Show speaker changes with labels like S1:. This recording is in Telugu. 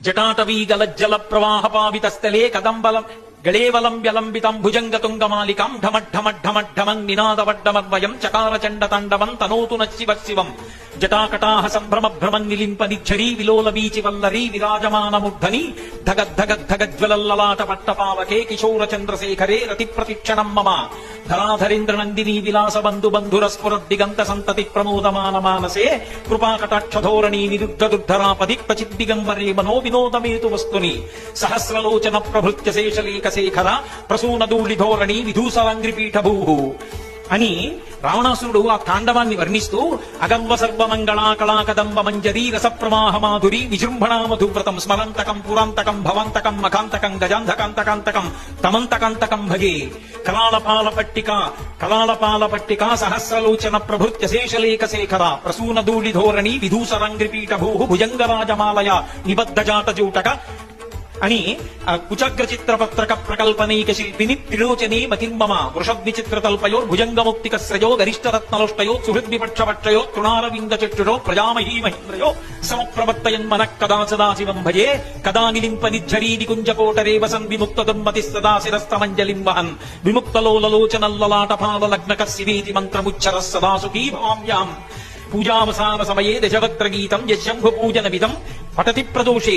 S1: జటాటవీగలజ్జల ప్రవాహ పావితస్థలే కదంబలం గళేవలం వ్యలంబితం భుజంగతుంగమాలికాం ఢమఢమఢమఢమం నినాదవడ్డమర్వయం చకార చండ తాండవం తనోతు శివ శివం జటాకటాహ సంభ్రమ భ్రమం నిలింప నిఝరీ విలోల వీచి వల్లరీ విరాజమానముద్ధని ధగద్ధగద్ధగజ్వలల్లలాట పట్టపావకే కిశోర చంద్రశేఖరే రతి ప్రతిక్షణం మమ ధరాధరేంద్ర నందిని విలాస బంధు బంధుర స్ఫురద్దిగంత సంతతి ప్రమోదమాన మానసే కృపాకటాక్షధోరణి నిరుద్ధ దుర్ధరాపది క్వచిద్దిగంబరే మనో వినోదమేతు వస్తుని సహస్రలోచన ప్రభృత్య శేషలేఖ శేఖర ప్రసూనదూళి ధోరణి విధూసరాంగ్రిపీఠ భూ అని రావణాసురుడు ఆ తాండవాన్ని వర్ణిస్తూ అగంవ సర్వమంగళా కళాకదంబ మంజరీ రసప్రవాహ మాధురి విజృంభణా మధువ్రతం స్మరంతకం పురాంతకం భవంతకం మకాంతకం గజాంధకాంతకాంతకం తమంతకాంతకం భగే కళాళపాల పట్టిక సహస్రలోచన ప్రభృత్య శేషలేఖ శేఖర ప్రసూనదూళి ధోరణి విధూసరాంగ్రిపీఠ భూ భుజంగరాజమాలయ నిబద్ధ జాటజూటక అని కుచగ్ర చిత్రపత్రక ప్రకల్పనైక శిల్పిని త్రిలోచనే మతిర్మమ వృషద్విచిత్రతల్పయో భుజంగముక్తిక శ్రయో గరిష్టరత్నలుష్టయో సుహృద్విపక్షపక్షయో తృణారవింద చక్షురో ప్రజామహీ మహేంద్రయో సమప్రవర్తయన్మన కదా సదాశివం భజే కదా నిలింప నిఝరీ నికుంజకోటరే వసన్ విముక్త దుర్మతి సదా శిరస్తమంజలిం వహన్ విముక్తలోలలోచనల్లలాటపాల లగ్నక శివేతి మంత్రముచ్చర సదా సుఖీ భవామ్యాం పూజావసాన సమయే దశవక్త్ర గీతం యశంభు పూజన విధం పఠతి ప్రదోషే